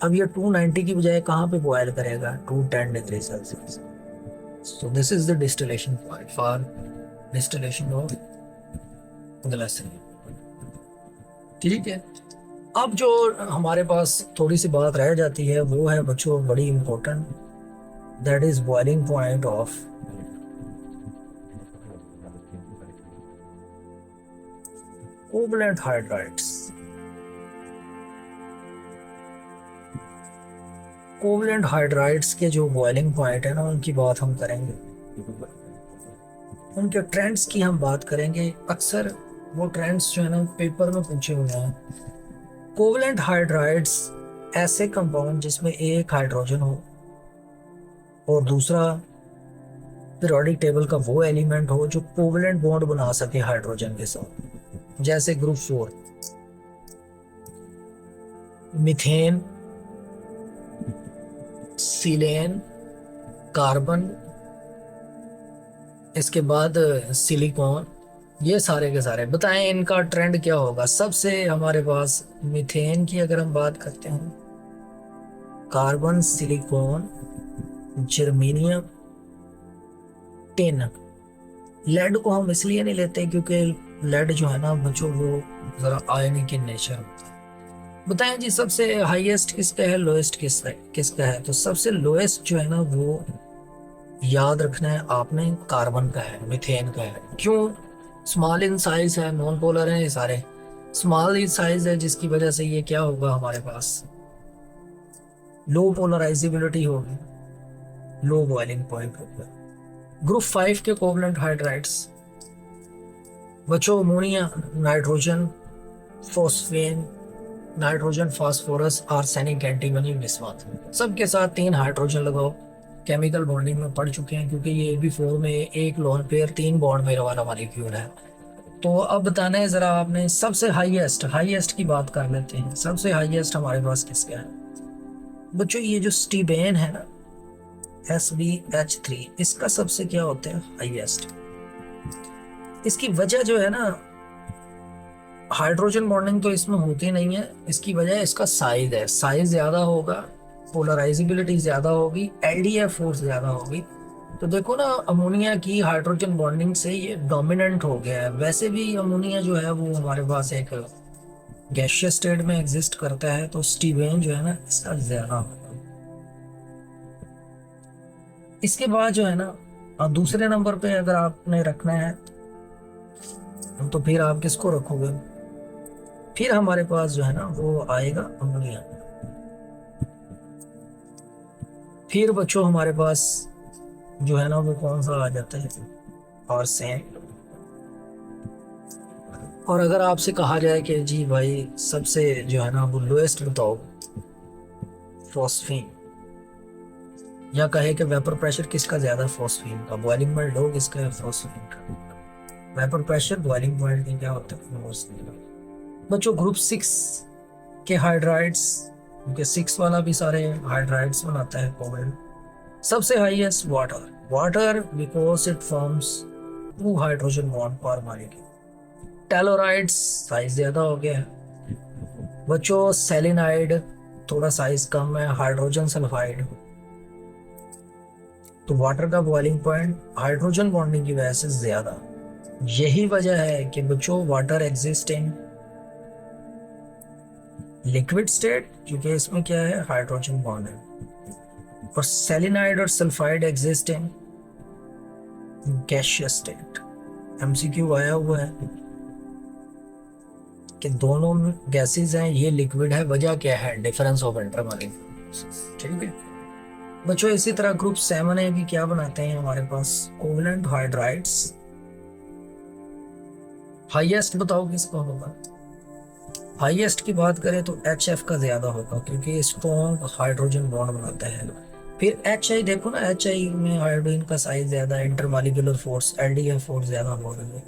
अब ये 290 की बजाय कहाँ पे बॉयल करेगा, 210 degree Celsius. So this is the distillation point for distillation of glycerin. ठीक है, अब जो हमारे पास थोड़ी सी बात रह जाती है वो है बच्चों बड़ी important, that is boiling point of covalent hydrides. Covalent hydrides के जो बॉइलिंग पॉइंट है ना, उनकी बात हम करेंगे, उनके ट्रेंड्स की हम बात करेंगे. अक्सर वो ट्रेंड्स जो है ना पेपर में पूछे हुए हैं. कोवलेंट हाइड्राइड्स ऐसे कंपाउंड जिसमें एक हाइड्रोजन हो और दूसरा पीरियोडिक टेबल का वो एलिमेंट हो जो कोवलेंट बॉन्ड बना सके हाइड्रोजन के साथ, जैसे ग्रुप 4 मीथेन, सिलेन, कार्बन, इसके बाद सिलिकॉन. ये सारे के सारे बताएं इनका ट्रेंड क्या होगा. सबसे हमारे पास मीथेन की अगर हम बात करते हैं, carbon, silicon, germanium, tin. Lead को हम इसलिए नहीं लेते क्योंकि लेड जो है ना बच्चों वो जरा आयनिक इन नेचर होता है. बताएं जी सबसे हाईएस्ट किसका है, लोएस्ट किसका है. तो सबसे लोएस्ट जो है ना वो याद रखना है आपने, कार्बन का है, मीथेन का है. क्यों? स्मॉल इन साइज है, नॉन पोलर है, ये सारे स्मॉल इन साइज है, जिसकी वजह से ये क्या होगा हमारे पास लो पोलराइजेबिलिटी होगी, लो बॉइलिंग पॉइंट होगा. ग्रुप 5 के कोवलेंट हाइड्राइड्स बच्चों ammonia, nitrogen, phosphine, nitrogen, phosphorus, arsenic, antimony, bismuth. सबके साथ 3 हाइड्रोजन लगाओ. केमिकल बॉन्डिंग में पढ़ चुके हैं क्योंकि ये AB4 में एक लोन पेयर 3 बॉन्ड में वाला मॉलिक्यूल है. तो अब बताना है जरा आपने सबसे हाईएस्ट की बात कर लेते हैं. सबसे हाईएस्ट हमारे पास किसका है बच्चों? ये जो स्टीबेन है ना, SbH3, इसका सबसे क्या होता है हाईएस्ट. इसकी वजह जो है ना, हाइड्रोजन बॉन्डिंग तो इसमें होती नहीं है, इसकी वजह इसका साइज है. साइज ज्यादा होगा, पोलराइजेबिलिटी ज्यादा होगी, LDF फोर्स ज्यादा होगी. तो देखो ना अमोनिया की हाइड्रोजन बॉन्डिंग से ये डोमिनेंट हो गया है. वैसे भी अमोनिया जो है वो हमारे पास एक गैसियस स्टेट में एग्जिस्ट करता है, तो स्टीवेन जो है ना इसका ज्यादा होगा. इसके बाद जो है ना दूसरे नंबर पे अगर आपने रखना है तो फिर आप किसको रखोगे? फिर हमारे पास जो है ना वो आएगा अमोनिया. फिर बच्चों हमारे पास जो है ना वो कौन सा आ जाता है? आर्सेन. और अगर आपसे कहा जाए कि जी भाई सबसे जो है ना वो लोएस्ट बताओ, फॉस्फीन. या कहे कि वेपर प्रेशर किसका ज्यादा? फॉस्फीन का. बॉइलिंग पॉइंट लो किसका है? फॉस्फीन का. वेपर प्रेशर बॉइलिंग पॉइंट क्या होता है? बच्चों ग्रुप 6 के हाइड्राइड्स, क्योंकि 6 वाला भी सारे हाइड्राइड्स बनाता है कोवलेंट. सबसे highest water because it forms 2 hydrogen bond पर मॉलिक्यूल. टेलोराइड्स साइज ज्यादा हो गया है बच्चों. सेलेनाइड थोड़ा साइज कम है. Hydrogen sulphide. तो वाटर का बॉइलिंग पॉइंट हाइड्रोजन बॉन्डिंग की वजह से ज्यादा. यही वजह है कि बच्चों water exist in liquid state, क्योंकि इसमें क्या है हाइड्रोजन बॉन्ड है. और सेलेनाइड और sulphide exist in gaseous state. MCQ आया हुआ है कि दोनों गैसेस हैं, ये लिक्विड है. वजह क्या है? Difference of intermolecules. ठीक है बच्चों. इसी तरह ग्रुप 7 है भी क्या बनाते हैं हमारे पास? Covalent hydrides. हाईएस्ट बताओ किसका होगा? हाईएस्ट की बात करें तो HF का ज्यादा होगा क्योंकि स्ट्रॉन्ग हाइड्रोजन बॉन्ड बनाता है. फिर HI देखो ना, HI में हाइड्रोजन का साइज ज्यादा, इंटरमॉलिक्यूलर फोर्स LDF फोर्स ज्यादा हो रही है.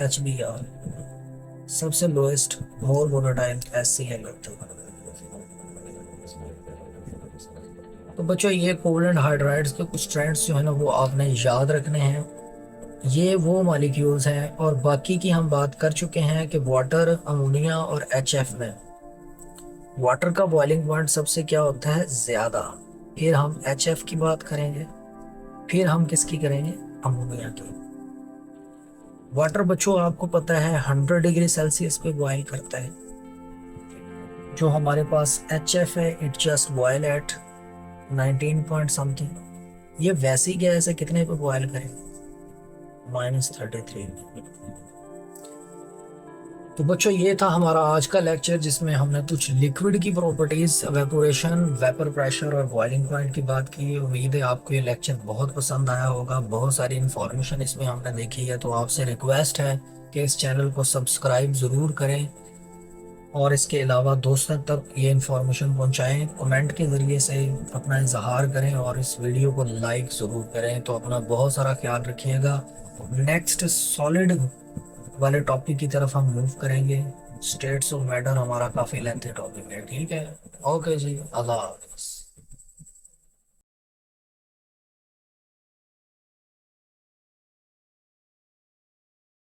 HBr सबसे लोएस्ट, मोर वोलेटाइल HCl होता है. तो बच्चों ये कोवलेंट हाइड्राइड्स के कुछ ट्रेंड्स जो है ना वो आपने याद रखने हैं. ये वो मॉलिक्यूल्स हैं. और बाकी की हम बात कर चुके हैं कि वाटर, अमोनिया और HF में वाटर का बॉइलिंग पॉइंट सबसे क्या होता है? ज्यादा. फिर हम HF की बात करेंगे. फिर हम किसकी करेंगे, अमोनिया की। वाटर बच्चों आपको पता है 100 डिग्री सेल्सियस पे बॉयल करता है। जो हमारे पास HF है it just boil at 19 point something. ये वैसी गैस है, कितने पे बॉयल करें, -33। तो बच्चों ये था हमारा आज का लेक्चर, जिसमें हमने कुछ लिक्विड की प्रॉपर्टीज, एवेपोरेशन, वेपर प्रेशर और बॉइलिंग पॉइंट की बात की। उम्मीद है आपको ये लेक्चर बहुत पसंद आया होगा, बहुत सारी इन्फॉर्मेशन इसमें हमने देखी है। तो आपसे रिक्वेस्ट है कि इस चैनल को सब्सक्राइब ज़रूर करें और इसके अलावा दोस्तों तक ये इन्फॉर्मेशन पहुंचाएं। कमेंट के ज़रिए से अपना इजहार करें और इस वीडियो को लाइक ज़रूर करें। तो अपना बहुत सारा ख्याल रखिएगा। नेक्स्ट सॉलिड वाले टॉपिक की तरफ हम मूव करेंगे। स्टेट्स ऑफ मैटर हमारा काफ़ी लेंथी टॉपिक है, ठीक है। ओके जी, अल्लाह हाफ़िज़।